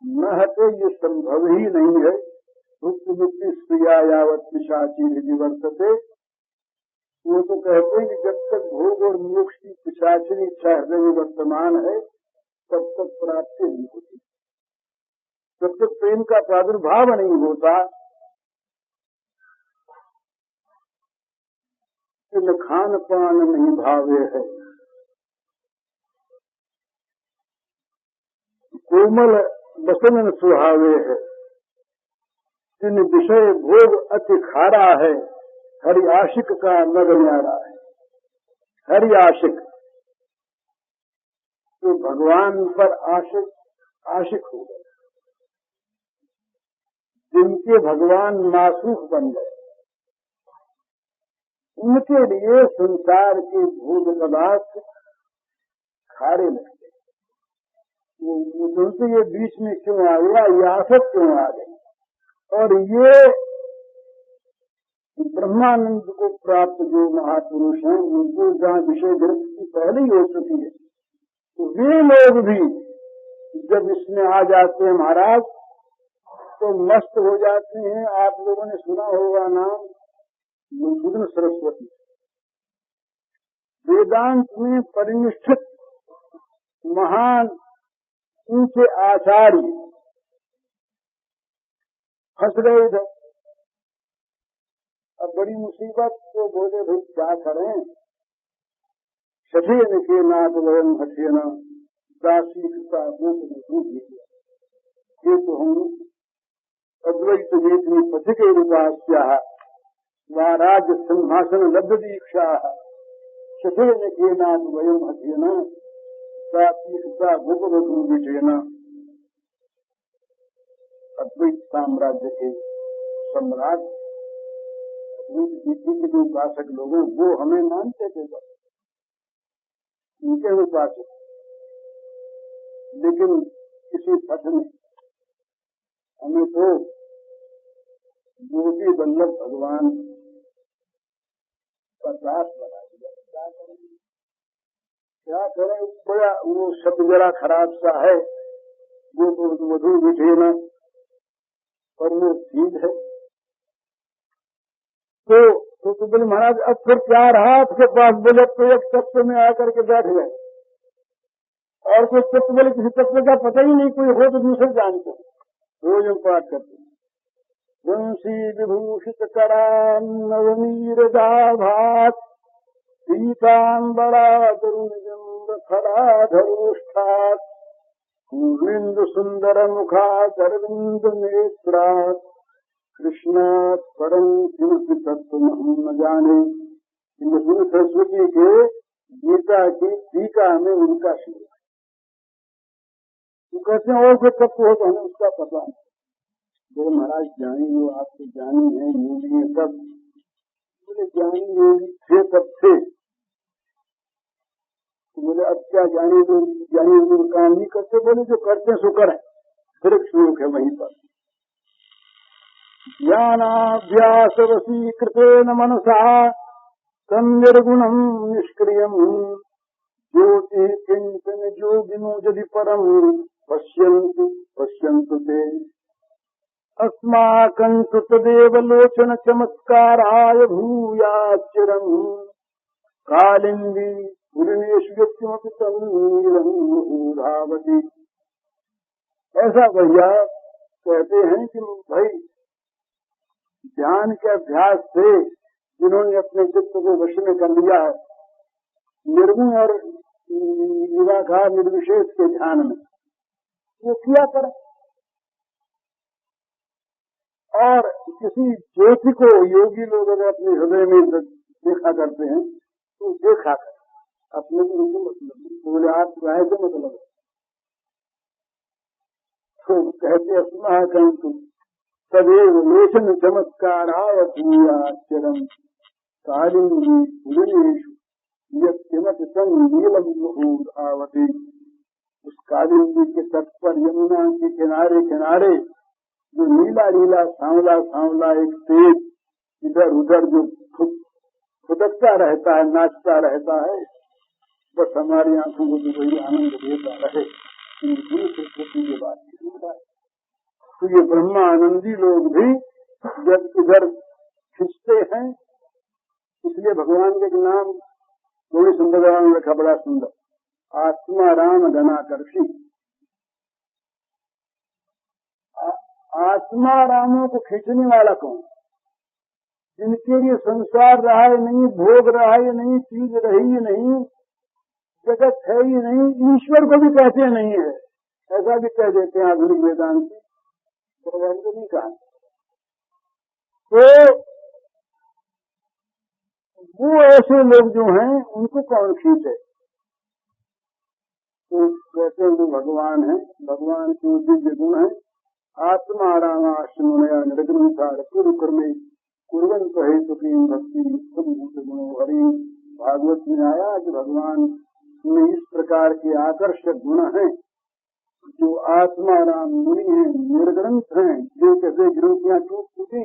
न हटे, ये संभव ही नहीं है। भुक्त मुक्ति स्त्रिया यावत पिशाची विवर्तते, वो तो कहते हैं कि जब तक भोग और मोक्ष की पिशाचनी इच्छा हृदय में वर्तमान है, तब तक प्राप्ति नहीं होती। जब तक प्रेम का प्रादुर्भाव नहीं होता, न खान पान नहीं भावे है, कोमल बसन सुहावे है, जिन विषय भोग अति खारा है, हरि आशिक का नग न्यारा है। हरि आशिक तो भगवान पर आशिक हो गए, जिनके भगवान मासूख बन गए, उनके लिए संसार के भोग पदार्थ खारे लगते। उनसे ये बीच में क्यों आ गया, ये आसक्त क्यों आ गई? और ये ब्रह्मानंद को प्राप्त जो महापुरुष हैं, उनको जहाँ विषय ग्रंथि पहले ही हो चुकी है, तो वे लोग भी जब इसमें आ जाते हैं महाराज, तो मस्त हो जाते हैं। आप लोगों ने सुना होगा नाम मधुसूदन सरस्वती, वेदांत में परिनिष्ठित महान ऊंचे आचार्य फंस गए थे। अब बड़ी मुसीबत, तो बोले भाई क्या करें, शठेन के नाथ वयम हठेन दासी का ये तो हम अद्वैत वेद में पथिके उपास्या राज्य सिंहासन लब्ध दीक्षा शठेन के नाथ वयम हठेन दासी का भूपवधू विषेन। अद्वैत साम्राज्य के सम्राट अद्वैत के जो उपासक लोग हैं, वो हमें मानते थे, उनके उपासक, लेकिन किसी पथ में हमें तो योगी वल्लभ भगवान का दास बना दिया। क्या करें, बड़ा वो शब्द जरा खराब सा है, वो मधु विषेन, और वो ठीक है। तो बोले महाराज अब फिर क्या रहा आपके पास? बोले तो एक तत्व में आकर के बैठ गए, और कोई तत्व, बोले किसी तत्व का पता ही नहीं, कोई हो तो दूसरे जानते, रोज हम पाठ करते। वंशी विभूषित कराम नवनीर दाभात पीतांबरा तरुण खराधरोष्ठात् पूर्णिंदु सुंदर मुखा सरविंद नेत्रा कृष्णात् परम किमपि तत्व हम न जाने। नरसिंह सरस्वती के गीता की टीका में उनका शिव है। वो कहते हैं और कोई तत्व हो तो हमें उसका पता नहीं। बोले महाराज ज्ञानी वो आपके ज्ञानी है, योगी है सब। बोले ज्ञानी योगी थे तब थे, बोले अब क्या ज्ञानी लोग काम नहीं करते? बोले जो करते सो करें, फिर एक श्लोक है वहीं पर, ज्ञानाभ्यास वशीकृतेन मनसा तम निर्गुणम निष्क्रियम ज्योति किंचन जोगिनो यदि परम पश्यन्तु ते अस्माकं तु तदेव लोचन चमत्काराय भूयाच्चिरम् कालिंदी पुरिनेषु यत्किमपि तम् धावति। ऐसा भैया कहते हैं कि भाई ध्यान के अभ्यास से जिन्होंने अपने चित्त को वश में कर लिया है, निर्गुण और निराकार निर्विशेष के ध्यान में, वो किया करें। और किसी ज्योति को योगी लोग अगर अपने हृदय में देखा करते हैं तो देखा कर, अपने को उनसे मतलब नहीं। बोले आप चाहे से मतलब है, तो कहते अस्माकं सदैव लोचन चमत्काराय भूयाचरम कालिंदी पुलिनेषु यत्किमपि संनीलम मुहुर्धावति। उस कालिंदी के तट पर यमुना के किनारे किनारे जो नीला नीला सांवला सांवला एक तेज इधर उधर जो फुदकता रहता है, नाचता रहता है, बस हमारी आंखों को भी वही आनंद देता रहे। इन गुरु सरस्वती के बात है। तो ये ब्रह्मानंदी लोग भी जब इधर खिंचते हैं, इसलिए भगवान के नाम थोड़ी सुंदर में रखा, बड़ा सुंदर, आत्मा राम घनाकर्षी। आत्मा रामों को खींचने वाला कौन? जिनके लिए संसार रहा है नहीं, भोग रहा है नहीं, चीज रही नहीं, जगत है ही नहीं, ईश्वर को भी कहते नहीं है, ऐसा भी कह देते हैं आधुनिक वेदांती, भगवान को नहीं कहा। तो वो ऐसे लोग जो हैं उनको कौन खींचे? तो कहते हैं वो भगवान है, भगवान के दिव्य गुण है। आत्मा रामाश्रमया नृग्रंथार कुरुकर्मे कुर्वंत हेतुकी भक्ति भूत गुणो हरि। भागवत में आया कि भगवान में इस प्रकार के आकर्षक गुण हैं जो आत्मा राम मुनि हैं, निर्ग्रंथ हैं, जो कैसे ग्रंथियां टूट चुकी,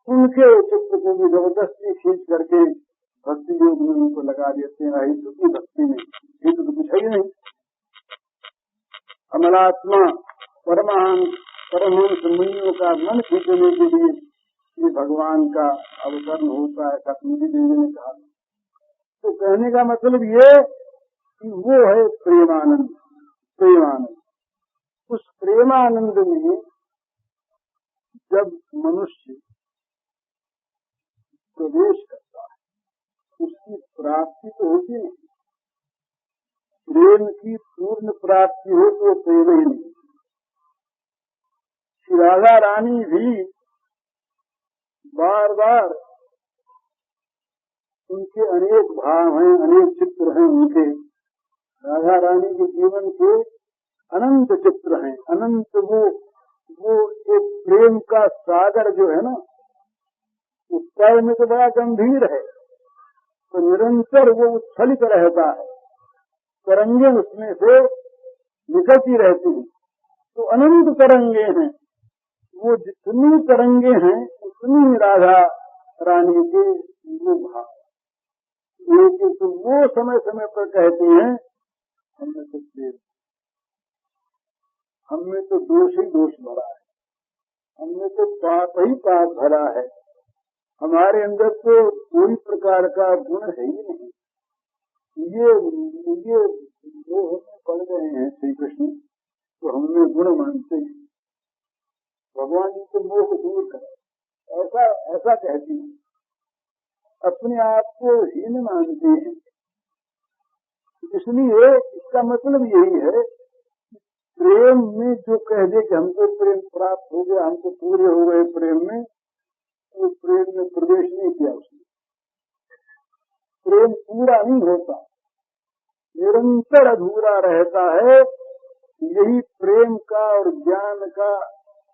उनके चित्त को भी जबरदस्ती खींच करके भक्ति योग में उनको लगा देते हैं। हेतु की भक्ति में हेतु तो कुछ ही नहीं। अमलात्मा परमहंस मुनियों का मन खींचने के लिए ये भगवान का अवतरण होता है, कश्मीरी देवी ने कहा। तो कहने का मतलब ये कि वो है प्रेमानंद। प्रेमानंद, उस प्रेमानंद में जब मनुष्य प्रवेश करता है उसकी प्राप्ति तो होती नहीं। प्रेम की पूर्ण प्राप्ति हो तो प्रेम ही नहीं। राधा रानी भी बार बार, उनके अनेक भाव हैं, अनेक चित्र हैं उनके। राधा रानी के जीवन के अनंत चित्र हैं, अनंत। वो एक प्रेम का सागर जो है ना, उस काल में तो बड़ा गंभीर है, तो निरंतर वो उच्छलित रहता है, तरंगे उसमें से निकलती रहती हैं। तो अनंत तरंगे हैं, वो जितनी तरंगे हैं उतनी राधा रानी के वो भाव। लेकिन तो वो समय समय पर कहती हैं हमने तो प्रेम, हमने तो दोष ही दोष भरा है, हमने तो पाप ही पाप भरा है, हमारे अंदर तो कोई प्रकार का गुण है ही नहीं। ये वो पढ़ गए हैं श्री कृष्ण, तो हमने गुण मानते हैं। भगवान जी तो मोह को दूर करें, ऐसा कहती है, अपने आप को हीन मानते हैं। इसलिए इसका मतलब यही है प्रेम में जो कह दे कि हमको प्रेम प्राप्त हो गया, हमको पूरे हो गए प्रेम में, वो प्रेम में प्रवेश नहीं किया उसने। प्रेम पूरा नहीं होता, निरंतर अधूरा रहता है। यही प्रेम का और ज्ञान का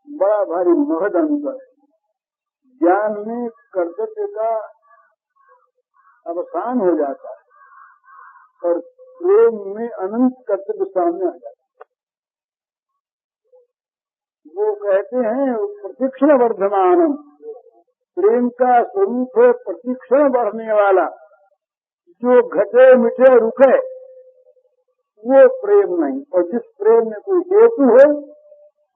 बड़ा भारी महद अंतर है। ज्ञान में कर्तव्य का अवसान हो जाता है और प्रेम में अनंत कर्तव्य सामने आ जाता है। वो कहते हैं प्रतीक्षण वर्धमानम, प्रेम का स्वरूप है प्रतीक्षण बढ़ने वाला। जो घटे मिटे रुके वो प्रेम नहीं। और जिस प्रेम में कोई हेतु हो,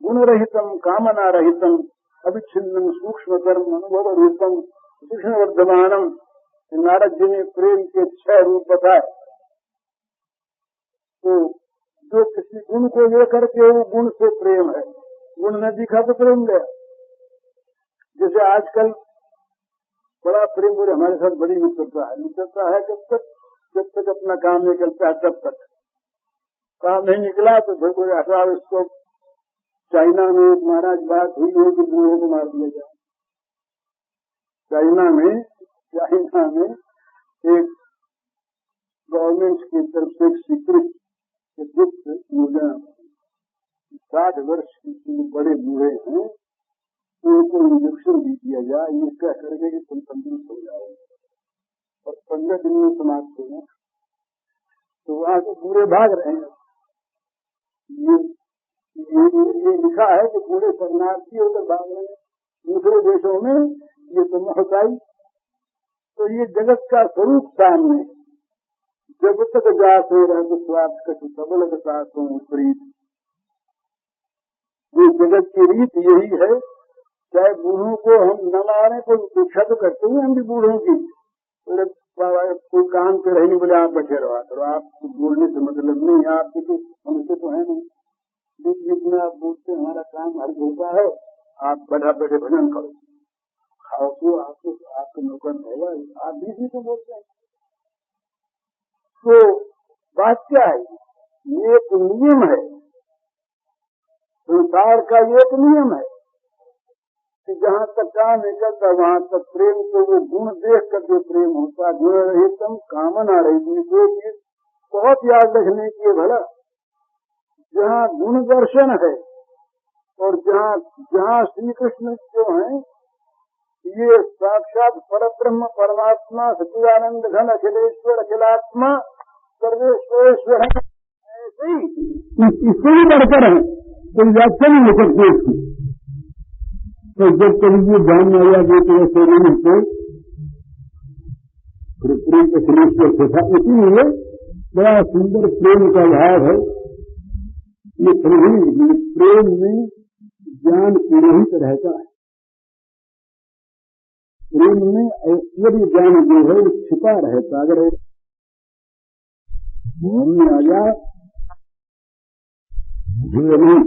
गुण रहितम कामना रहितम अविच्छिन्नम सूक्ष्म कर्म अनुभव रूपम प्रतीक्षण वर्धमानम। नारद जी ने प्रेम के 6 रूप बताए। तो जो किसी गुण को लेकर के वो गुण से प्रेम है, गुण न दिखा तो प्रेम गया। जैसे आजकल बड़ा प्रेम बोले हमारे साथ बड़ी मित्रता है जब तक अपना काम निकलता है तब तक। काम नहीं निकला तो फिर कोई हटाओ इसको। चाइना में एक महाराज बात हुई है कि बूढ़ों को मार दिया जाए। चाइना में एक गवर्नमेंट की तरफ से एक स्वीकृत योजना, 60 वर्ष के बड़े बूढ़े हैं उनको इंजेक्शन भी दिया जाए, ये कह करके कि तुम तंदुरुस्त हो जाओ, और 15 दिन में समाप्त हो गए, तो वहां से पूरे भाग रहे हैं। ये लिखा है कि पूरे शरणार्थी होकर भाग रहे हैं दूसरे देशों में, ये तो महताई। तो ये जगत का स्वरूप सामने, जब तक जाते रहे स्वार्थ कछु सबल सातों प्रीत। ये जगत की रीत यही है, चाहे बूढ़ों को हम न मारे तो दीक्षा तो करते हैं हम भी बूढ़ों की, कोई काम पे रहे नहीं, बोले आप बैठे रहा करो, आपको बोलने से मतलब नहीं, आपके तो हमसे तो है नहीं, बीच बीच में आप बोलते हमारा काम हर होता है, आप बैठा बैठे भजन करो, खाओ तो आपको नौकर होगा, आप बीच बीच में बोलते हैं। तो बात क्या है, ये एक नियम है, संसार का ये एक नियम है कि जहाँ तक काम निकलता वहाँ तक प्रेम को वो गुण देख कर जो प्रेम होता, गुण रहितम कामना रही। वो चीज बहुत याद रखने की है भला, जहाँ गुण दर्शन है और जहाँ श्री कृष्ण जो है ये साक्षात परब्रह्म परमात्मा सच्चिदानंद घन अखिलेश्वर अखिलात्मा सर्वेश्वरेश्वर है, ऐसे ही इससे भी बढ़कर है, कोई व्याख्या नहीं हो सकती इसकी। तो जब कभी ये जान में आया कि तो ऐसे नहीं होते प्रेम के अखिलेश्वर था, इसीलिए बड़ा सुंदर प्रेम का भाव है। ये प्रेम में ज्ञान पुरोहित रहता है, प्रेम में ऐश्वर्य ज्ञान जो है छिपा रहता। अगर में आ जाए नहीं,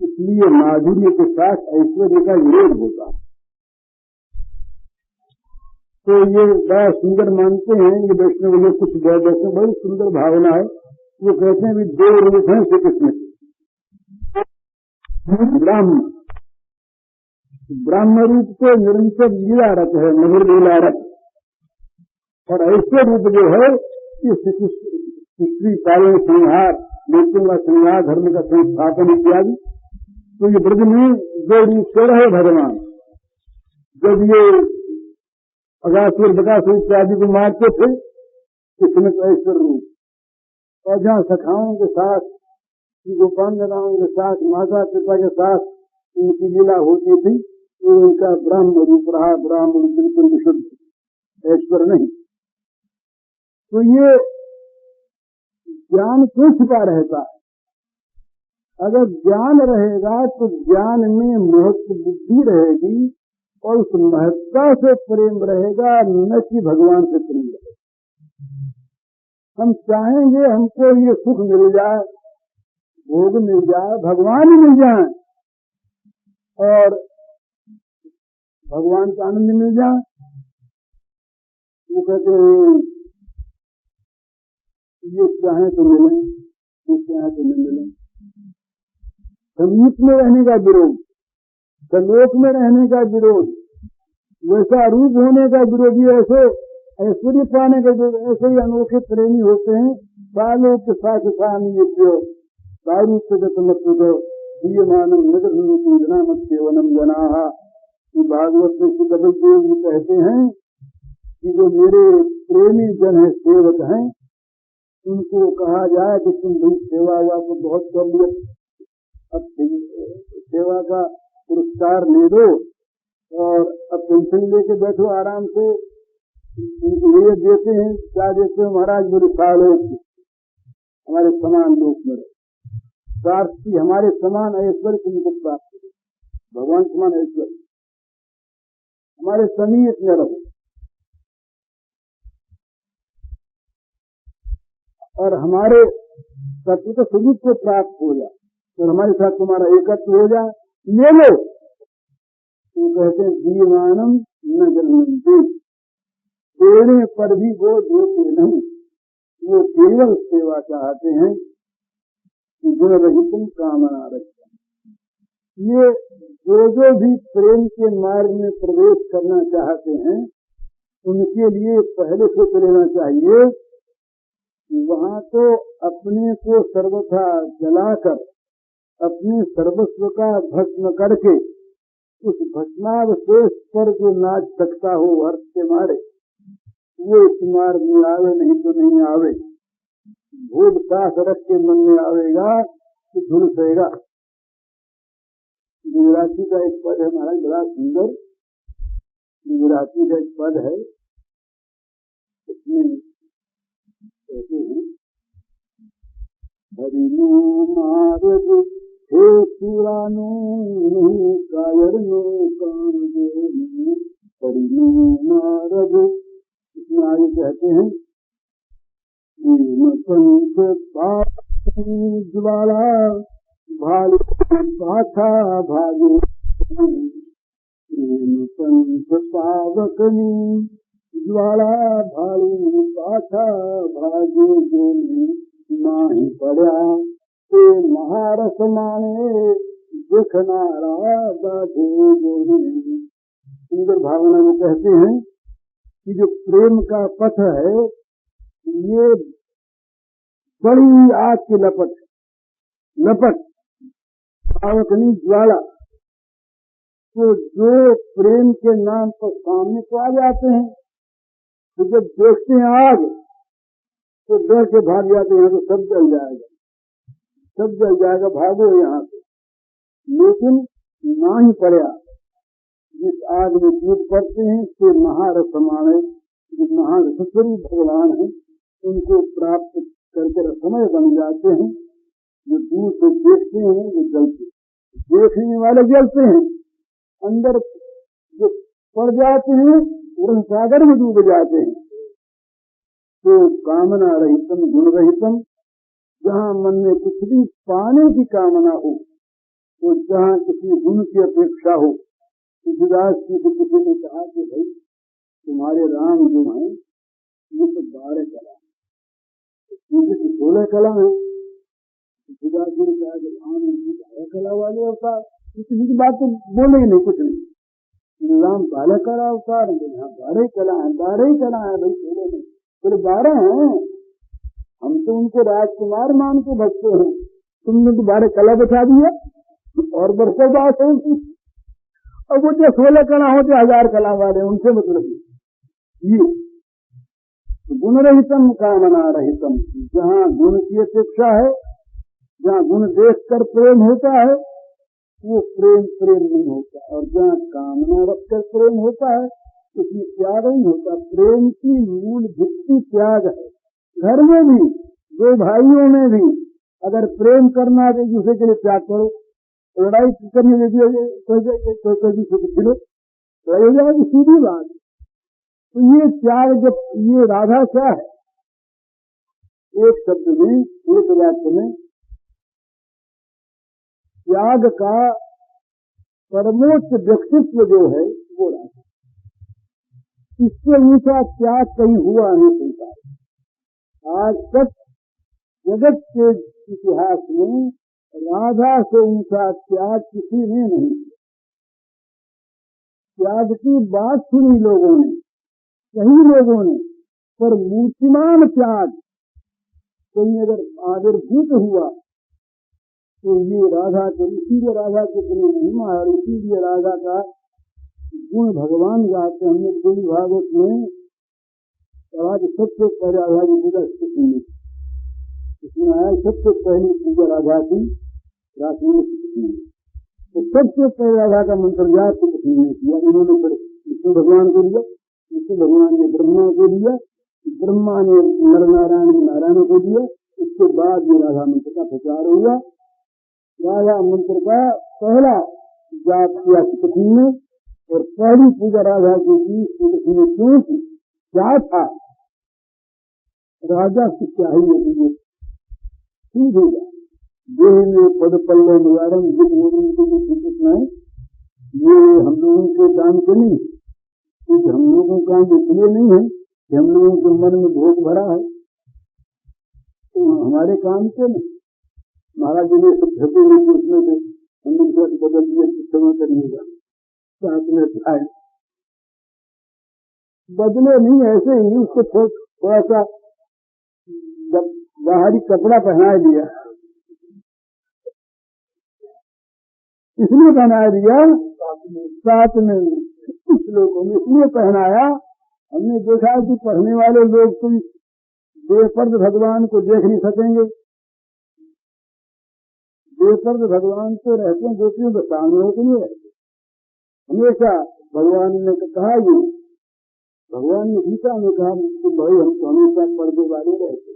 इसलिए माधुर्य के साथ ऐश्वर्य का विरोध होता है। तो ये बड़ा सुंदर मानते हैं ये वैष्णव लोग, कुछ वैष्णव बड़ी सुंदर भावना है। वो कहते हैं भी दो रूप हैं श्री कृष्ण के, ब्राह्म रूप तो निरंतर लीलारत है, मधुर लीलारत, और ऐसे रूप जो है स्त्री पालन संहार, लोगों का संहार, धर्म का संस्थापन इत्यादि। तो ये ब्रज में दो रूप से रहे भगवान। जब ये अगासुर बकासुर इत्यादि को मारते थे इसमें तो ऐश्वर रूप, और जहाँ सखाओं के साथ गोपांगनाओं के साथ माता पिता के साथ इनकी लीला होती थी, तो इनका ब्राह्म रूप रहा, ब्राह्म रूप बिल्कुल विशुद्ध, ऐश्वर नहीं। तो ये ज्ञान क्यों छिपा रहता है? अगर ज्ञान रहेगा तो ज्ञान में महत्व बुद्धि रहेगी और उस महत्ता से प्रेम रहेगा, न कि भगवान से प्रेम रहेगा। हम चाहेंगे हमको ये सुख मिल जाए, भोग मिल जाए, भगवान ही मिल जाए और भगवान का आनंद मिल जाए। वो कहते हैं ये चाहे तो मिले, ये चाहे तो नहीं मिले। समीप में रहने का विरोध, सलोक में रहने का विरोध, वैसा रूप होने का विरोधी, ऐसे ऐश्वर्य पाने का विरोध। ऐसे ही अनोखे प्रेमी होते हैं, सालों के साथ सारूप दीयमानम नगर मत सेवनम जनाहा। भागवत में श्री कपिल देव जी कहते हैं कि जो मेरे प्रेमी जन है, सेवक हैं, उनको कहा जाए कि तुम भाई सेवा हुआ तो बहुत कर लिया, अब सेवा का पुरस्कार ले दो और अब पेंशन लेके बैठो आराम से। उनको ये देते हैं, क्या देते हो महाराज? बोले सालों की हमारे समान लोक में स्वार्थी, हमारे समान ऐश्वर्य तुमको प्राप्त हो, भगवान समान ऐश्वर्य हमारे समीप में रहो, और हमारे सत्य तो स्वरूप को प्राप्त हो जाए, तो हमारे साथ तुम्हारा एकत्व हो जाए, ले लो। तो कहते हैं दीवानम न जन्मते, देने पर भी वो देते नहीं, वो केवल सेवा चाहते हैं कि गुण रहितम कामना रखते। ये जो भी प्रेम के मार्ग में प्रवेश करना चाहते हैं उनके लिए पहले से लेना चाहिए वहां तो अपने को सर्वथा जलाकर, अपने सर्वस्व का भस्म करके उस भस्मावशेष पर जो नाच सकता हो हर्ष के मारे, वो इस मार्ग में आवे, नहीं तो नहीं आवे। भोग सास रख के मन में आवेगा कि झुलसेगा। गुजराती का एक पद है महाराज, बड़ा सुंदर गुजराती का एक पद है, इसमें कहते हैं, हरिनो मार्ग हे शिवानो कायरनो काम दे, हरिनो मार्ग। इसमें आगे कहते हैं, पंच ज्वाला भालू पाथा भागे, पंच पावकनी ज्वाला भालू पाथा भागे, जो नाही पड़ा ते महारस माने देखनारा बाधे जो। सुंदर भावना में कहते हैं कि जो प्रेम का पथ है ये बड़ी आग की लपट पावकनी ज्वाला। तो जो प्रेम के नाम पर सामने तो आ जाते हैं, तो जब देखते हैं आग तो डर के भाग जाते हैं, तो सब जल जाएगा, भागो यहाँ से। लेकिन ना ही पड़ा, जिस आग में कूद पड़ते हैं तो महारस माने, जो महारसेश्वरी भगवान है उनको प्राप्त करके रसमय बन जाते हैं। जो दूर से देखते हैं वो जलते, देखने वाले जलते हैं, अंदर जो पड़ जाते हैं वो सागर में डूब जाते हैं। तो कामना रहितम गुण रहितम, जहाँ मन में कुछ भी पाने की कामना हो, तो जहाँ किसी गुण की अपेक्षा हो। तुलसीदास जी से किसी ने कहा कि भाई तुम्हारे राम जो हैं ये तो 12 कला, मुझे तो 16 कला है। तुलसीदास जी ने कहा कि राम 12 कला वाले अवतार, किसी की बात तो बोले नहीं, कुछ नहीं। राम 12 कला अवतार, यहाँ 12 कला है, 12 कला है भाई, 16 नहीं, फिर 12 हैं। हम तो उनको राजकुमार मान के भजते हैं, तुमने तो 12 कला बचा दिया और बरसों बात है। और वो जो 16 कला होते 1000 कला वाले, उनसे मतलब ये गुण रहितम कामना रहितम, जहाँ गुण की अपेक्षा है, जहाँ गुण देखकर प्रेम होता है वो प्रेम नहीं होता, और जहाँ कामना रखकर प्रेम होता है उसमें त्याग नहीं होता। प्रेम की मूल भित्ति त्याग है। घर में भी, दो भाइयों में भी अगर प्रेम करना है तो एक दूसरे के लिए त्याग करो। लड़ाई करने लड़ाई हो जाएगी, सीधी बात। तो ये त्याग, जब ये राधा क्या है, एक शब्द में, एक वाक्य में, त्याग का परमोच्च व्यक्तित्व जो है वो राधा। इससे ऊंचा त्याग कहीं हुआ नहीं सकता। आज तक जगत के इतिहास में राधा से ऊंचा त्याग किसी ने नहीं किया। त्याग की बात सुनी लोगों ने, कई लोगों ने, पर मूर्तिमान त्याग कहीं अगर आविर्भूत हुआ तो ये राधा के, इसीलिए राधा की इतनी महिमा है, और इसीलिए राधा का गुण भगवान गाते। हमने देवी भागवत में आज सबसे पहले राधा की पूजा सुनी, इसमें आया सबसे पहली पूजा राधा की रात्रि में सुनी। तो सबसे पहले राधा का मंत्र जाप को किसी ने किया। इन्होंने विष्णु भगवान को दिया, विष्णु भगवान ने ब्रह्मा को दिया, ब्रह्मा ने नर नारायण को दिया। इसके बाद ये राधा मंत्र का प्रचार हुआ। राधा मंत्र का पहला जाप किया किसी ने, और पहली पूजा राधा की किसी ने क्यों की, क्या था, राजा से चाहिए मुझे सीधे देह में पद पल्ले निवारण जितना है, ये हम लोगों के काम के नहीं, क्योंकि हम लोगों का काम इसलिए नहीं है कि हम लोगों के मन में भोग भरा है, तो हमारे काम के नहीं। महाराज जी ने सब धरती में उसमें से हम लोग बदल दिए, क्षमा करिएगा, साथ में खाए बदले नहीं, ऐसे ही उसको थोड़ा सा बाहरी कपड़ा पहना दिया। इसलिए पहना दिया 7 श्लोकों में, इसलिए पहनाया। हमने देखा कि पढ़ने वाले लोग तो बेपर्द भगवान को देख नहीं सकेंगे। बेपर्द भगवान तो रहते हैं गोपियों के सामने के लिए रहते, हमेशा भगवान ने कहा, ये भगवान ने गीता में कहा कि भाई हम तो हमेशा पर्दे वाले रहते,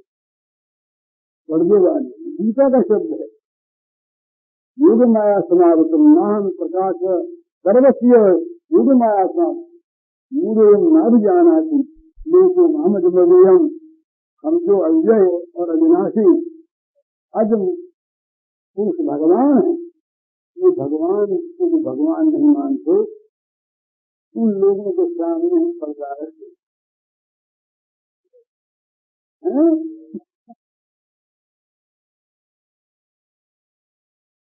पर्दे वाले गीता का शब्द है। युग माया समावतम नाम प्रकाश सर्वस्व युग माया समाव मूढ़ न जाना थी लेकिन मोहम्मद मजयम, हम जो अव्यय और अविनाशी अजम पुरुष भगवान है, ये भगवान को जो भगवान नहीं मानते उन लोगों के सामने हम पर्दा रखते हैं।